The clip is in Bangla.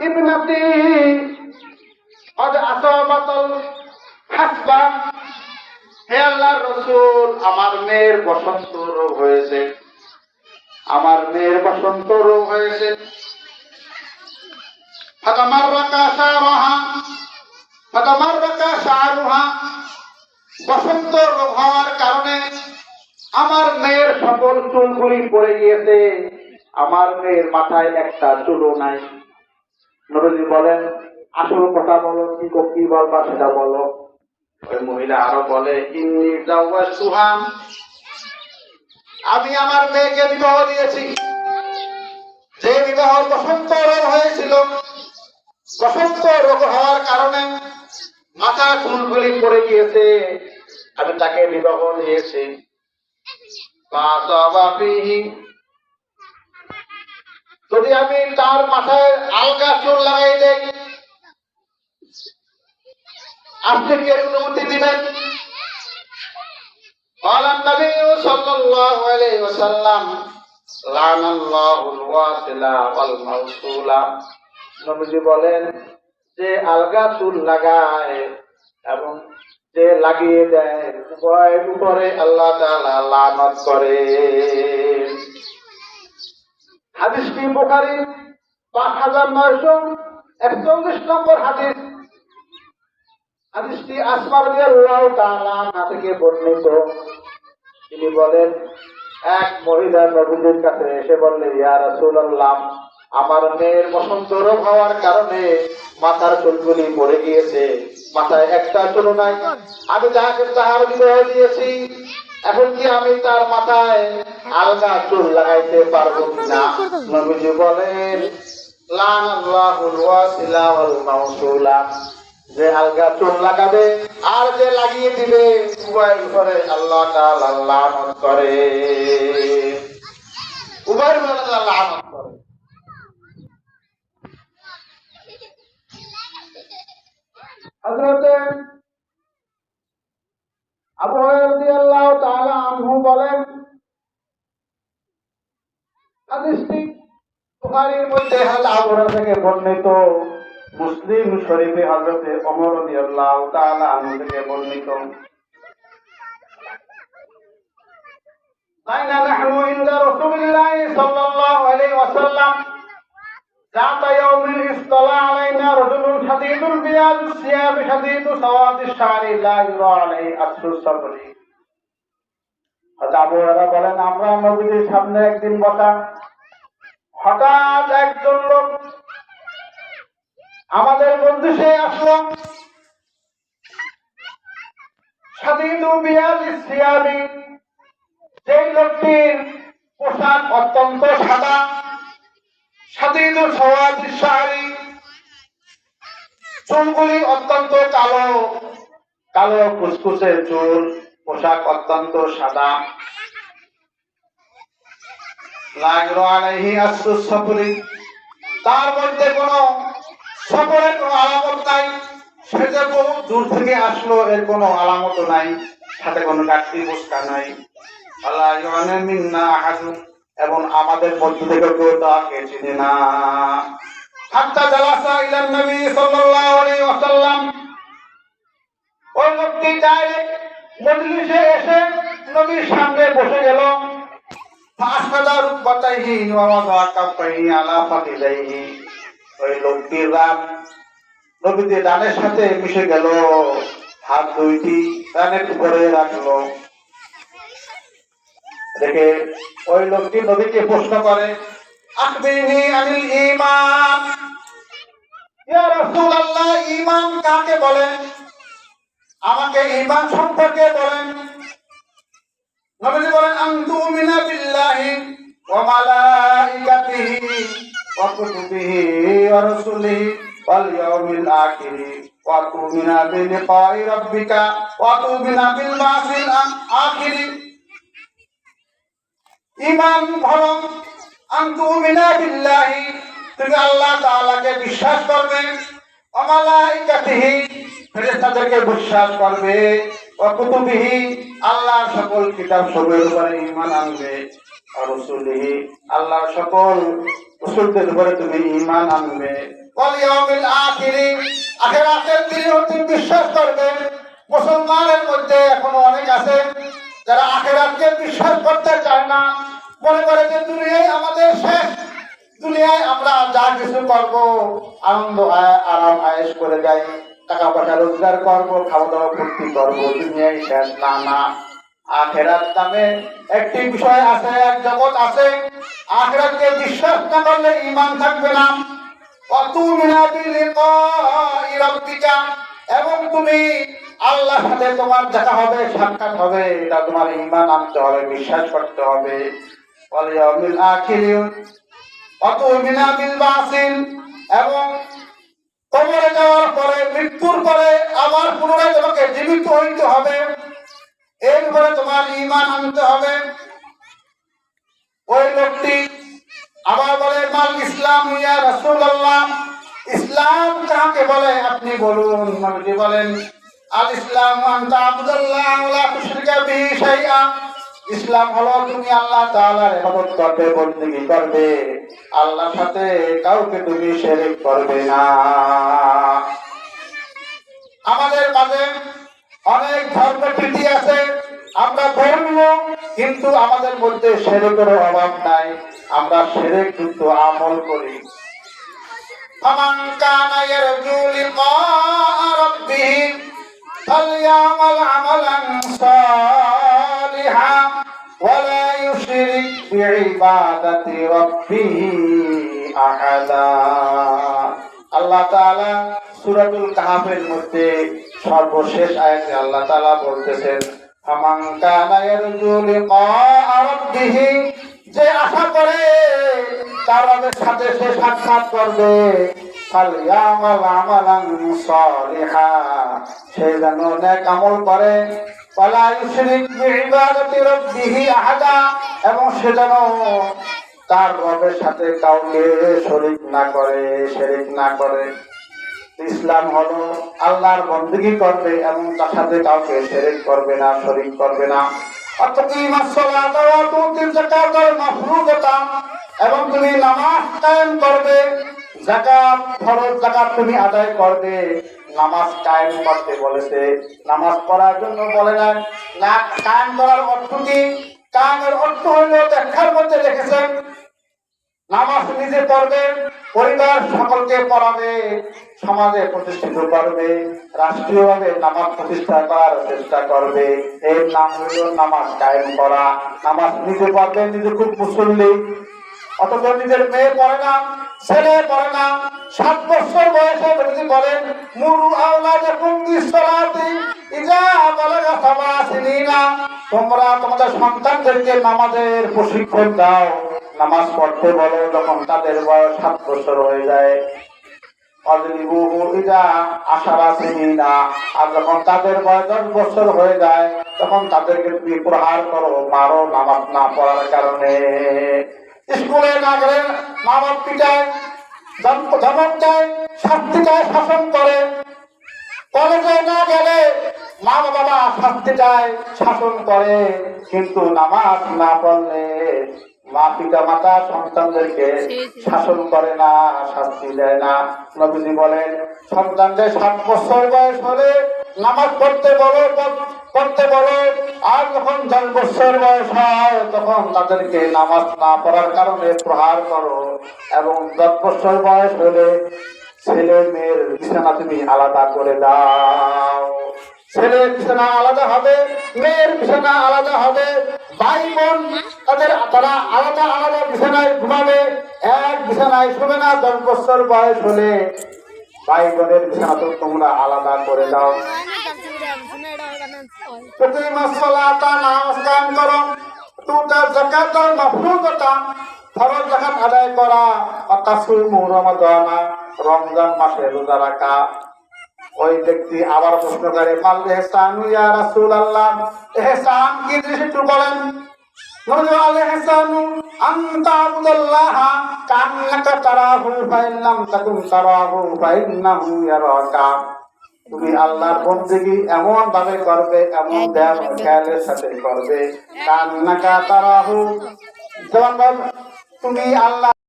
ইবনাতি قد أصابت الحسبة হে আল্লাহর রাসূল আমার মেয়ের বসন্ত রোগ হয়েছে, আমার মেয়ের বসন্ত রোগ হয়েছে। ফাতামাররাকা শারুহা বসন্ত রোগ হওয়ার কারণে আমার মেয়ের সকল চুলগুলি পড়ে গিয়েছে, আমার মেয়ের মাথায় একটা চুলও নাই। নবীজি বলেন আসল কথা বলো, কি বলবা সেটা বলো। ওই মহিলা আরো বলে ইন্নী জাওয়াজতুহা আমি আমার মেয়েকে বিবাহ দিয়েছি, যে বিবাহ বসন্ত রোগ হয়েছিল, বসন্ত রোগ হওয়ার কারণে মাথা চুলগুলি পড়ে গিয়েছে, আমি তাকে বিবাহ দিয়েছি। যদি আমি তার মাথায় আলগা চুল লাগাই দেই, আপনি কি অনুমতি দিবেন? قال النبي صلى الله عليه وسلم لعن الله الواصل والموصول নবীজি বলেন যে আলগা চুল লাগায় এবং যে লাগিয়ে দেয় উভয়ের উপরে আল্লাহ তাআলা লানত করে। হাদিসটি বুখারী 5941 নম্বর হাদিস। হাদিসটি আসমা রাদিয়াল্লাহু তাআলা আনহা থেকে বর্ণিত। তিনি বলেন এক মহিলা নবীর কাছে এসে বললেন ইয়া রাসূলুল্লাহ আমার মেয়ের বসন্ত রোগ হওয়ার কারণে মাথার চুলগুলি পড়ে গিয়েছে, মাথায় একটা চুল নাই, আমি যাকে তাহার বিবাহ দিয়েছি, এখন কি আমি তার মাথায় আলগা চুল লাগাইতে পারবো কিনা? নবীজি বলেন লানাল্লাহুল ওয়াসিলা ওয়াল মাওসুলা যে আলগা চুল লাগাবে আর যে লাগিয়ে দিবে উভয়ের উপরে আল্লাহ তাআলা লানত করে, উভয়ের উপরে আল্লাহ লানত করে। হযরত আবু হুরায়রা রাদিয়াল্লাহু তাআলা আনহু বলেন হাদিসটি বুখারীর মধ্যে আবু হুরায়রা থেকে বর্ণিত, মুসলিম শরীফে হযরত ওমর রাদিয়াল্লাহু তাআলা আনহু থেকে বর্ণিত। কাইনা নাহনু ইনদা রাসূলিল্লাহি সাল্লাল্লাহু আলাইহি ওয়াসাল্লাম ذات يوم اصطلع علينا رجل شديد البياض الثياب شديد سواد الشعر لا يرى عليه اثر السفر। আবু হুরায়রা বলেন আমরা নবীর সামনে একদিন বসা, হঠাৎ একজন লোক আমাদের মজলিসে আসলো। শাদীদু বিয়াদিস সিয়াবি সেই লোকটির পোশাক অত্যন্ত সাদা, শাদীদু সাওয়াদিস শারি চুলগুলি অত্যন্ত কালো, কালো কুচকুচে চুল, পোশাক অত্যন্ত সাদা। লা ইরা আলাইহি আসরুস সফরি তার মধ্যে কোনো সফরের কোনো আলামত নাই, সে যে বহু দূর থেকে আসলো এর কোনো আলামত নাই, সাথে কোনো গাড়ি বসকা নাই। আল্লাহ ইয়ানা মিন্না আহাদুন এবং আমাদের মধ্য থেকে কেউ তাকে চিনে না। হাত্তা জালাসা ইলান নবী সাল্লাল্লাহু আলাইহি ওয়াসাল্লাম ওই লোকটি ডাইরেক্ট মজলিসে এসে নবীর সামনে বসে গেল। ফাসফাদা রুকবাতাইহি ওয়া ওয়াদা কাফাইহি আলা ফাকিদাইহি ওই লোকটির রাত নবীদের ডানের সাথে মিশে গেল, হাত দুইটি ডানের উপরে রাখলো। দেখে ওই লোকটি নবীকে প্রশ্ন করে আখবিরনি আনিল ঈমান, ইয়া রাসূলুল্লাহ ঈমান কাকে বলে, আমাকে ঈমান সম্পর্কে বলেন। নবী বলেন আনতুমিনা বিল্লাহি ওয়া মালাইকাতিহি ওয়া কুতুবিহি ওয়া রাসূলিহি ওয়াল ইয়াউমিল আখির ওয়া তুমিনা বিলিকাই রাব্বিকা ওয়া তুমিনা বিল বাসিল আখির। ঈমান হলো আনতুমিনা বিল্লাহি তুমি আল্লাহ তাআলাকে বিশ্বাস করবে, ওয়া মালাইকাতিহি ফেরেশতাদেরকে বিশ্বাস করবে, ওয়া কুতুবিহি আল্লাহর সকল কিতাব সবের উপরে ঈমান আনবে, আর রাসূলিহি আল্লাহর সকল রাসূলদের উপরে তুমি ঈমান আনবে, ওয়াল ইয়াউমিল আখির, আখিরাতের দিনেও তুমি বিশ্বাস করবে। মুসলমানের মধ্যে এখনো অনেক আছে যারা আখিরাতকে বিশ্বাস করতে চায় না, মনে করে যে দুনিয়ায় আমাদের শেষ, দুনিয়ায় আমরা যা কিছু করব আনন্দ আরাম আয়েশ করে যাই, টাকা পয়সা রোজগার করবো, খাওয়া দাওয়া ফুর্তি করবো, দুনিয়ায় শেষ। না না, আখিরাত নামে একটি বিষয় আছে, এক জগৎ আছে। আখিরাতকে বিশ্বাস না করলে ঈমান থাকবে না। ওয়াতুমিনা বিলিকাই রাব্বিকা, এবং তুমি আল্লাহর সাথে তোমার দেখা হবে, সাক্ষাৎ হবে, এটা তোমার ঈমান আনতে হবে, বিশ্বাস করতে হবে। ওয়াল ইয়াউমিল আখির ওয়াতুমিনা বিল বাসিন, এবং কবরে যাওয়ার পরে, মৃত্যুর পরে আবার পুনরায় তোমাকে জীবিত হইতে হবে, এর উপরে তোমার ঈমান আনতে হবে। ওই লোকটি আবার বলে, মাল ইসলাম ইয়া রাসূলুল্লাহ, ইসলাম কাকে বলে আপনি বলুন। নবীজি বলেন, আল ইসলাম আন তা'বুদাল্লাহ ওয়া লা তুশরিকা বিহি শাইআ, ইসলাম হলো তুমি আল্লাহ তাআলার ইবাদত করবে, বندگی করবে, আল্লাহর সাথে কাউকে তুমি শিরক করবে না। আমাদের মাঝে অনেক ধর্মপ্রীতি আছে, আমরা ধর্মীয়, কিন্তু আমাদের মধ্যে শিরকের অভাব নাই, আমরা শিরক যুক্ত আমল করি। ফামান কানা ইয়ারজু লিকা রাব্বিহি ফালইয়ামাল আমালান সালিহা ওয়া লা ইউশরিক বিইবাদাতি রাব্বিহি আহাদা। আল্লাহ তাআলা সূরাতুল কাহফের মধ্যে সর্বশেষ আয়াতে আল্লাহ তাআলা বলতেছেন, ফামান কানা ইয়ারজু লিকা রাব্বিহি, যে আশা করে তার রবের সাথে সে সাক্ষাৎ করবে, ফালইয়ামাল আমালান সালিহা, সে যেন নেক আমল করে, ওয়া লা ইউশরিক বিইবাদাতি রাব্বিহি আহাদা, এবং সে যেন তার রবের সাথে কাউকে শরীক না করে, শিরক না করে। ইসলাম হলো আল্লাহর বندگی করবে এবং তার সাথে কাউকে শিরক করবে না, শরীক করবে না। আতাকিমাস সালাতা ওয়া তুতিল যাকাতাল মাফরুদাতা, এবং তুমি নামাজ কায়েম করবে, যাকাত ফরজ যাকাত তুমি আদায় করবে। নামাজ কায়েম করতে বলেছে, নামাজ পড়ার জন্য বলে না। না, কায়েম করার অর্থ কি? কায়েমের অর্থ হলো ব্যাখ্যার মধ্যে লিখেছেন, নামাজ নিজে পড়বে, পরিবার সকলকে পড়াবে, সমাজে প্রতিষ্ঠিত করবে, রাষ্ট্রীয়ভাবে নামাজ প্রতিষ্ঠা করার চেষ্টা করবে, এর নাম হইল নামাজ কায়েম করা। নামাজ নিজে পড়বে, নিজে খুব মুসল্লি, অথচ নিজের মেয়ে পড়ে না, ছেলে পড়ে না। 7 বছর বয়সে যদি বলেন, মুরু আওলাদাকুম বিসসালাতি ইযা বালাগা সাবআ সিনিনা, তোমরা তোমাদের সন্তানদেরকে নামাজের প্রশিক্ষণ দাও, নামাজ পড়তে বলো যখন তাদের বয়স 7 বছর হয়ে যায়। অযরিবুহু ইযা আশারা সিনিনা, আর যখন তাদের বয়স 10 বছর হয়ে যায় তখন তাদেরকে তুমি প্রহার করো, মারো, নামাজ না পড়ার কারণে। স্কুলে না গেলে মা বাপ পিটায়, ধমক দেয়, শাস্তি দেয়, শাসন করে। কলেজে না গেলে মা বাবা শাস্তি দেয়, শাসন করে। কিন্তু নামাজ না পড়লে মা পিতা মাতা সন্তানদেরকে শাসন করে না, শাস্তি দেয় না। নবীজি বলেন, সন্তানদের 7 বছর বয়স হলে নামাজ পড়তে বলো, আর যখন 10 বছর বয়স হয় তখন তাদেরকে নামাজ না পড়ার কারণে প্রহার করো, এবং 10 বছর বয়স হলে ছেলে মেয়ের বিছানা তুমি আলাদা করে দাও। ছেলের বিছানা আলাদা হবে, মেয়ের বিছানা আলাদা হবে, ভাই বোন তারা আলাদা আলাদা বিছানায় ঘুমাবে, এক বিছানায় শোবে না। 10 বছর বয়স হলে ভাই বোনের বিছানা তো তোমরা আলাদা করে দাও। তুকিমাস সালাতা, নামাজ কায়েম করো, তুতার যাকাতাল মাফরুদাতা, ফরজ যাকাত আদায় করা, তাসুমু রমাদানা, রমজান মাসে রোজা রাখা। ওই ব্যক্তি আবার প্রশ্ন করে, মাল ইহসানু ইয়া রাসূলুল্লাহ, ইহসান কি জিনিস একটু বলেন। নবী আল ইহসানু আন তা'বুদাল্লাহ কান্নাকা তারাহু ফা ইন লাম তাকুন তারাহু ফা ইন্নাহু ইয়ারাকা, তুমি আল্লাহর বندگی এমন ভাবে করবে, এমন ধ্যান খেয়ালের সাথে করবে, কান্নাকা তারাহু, যেমন তুমি আল্লাহ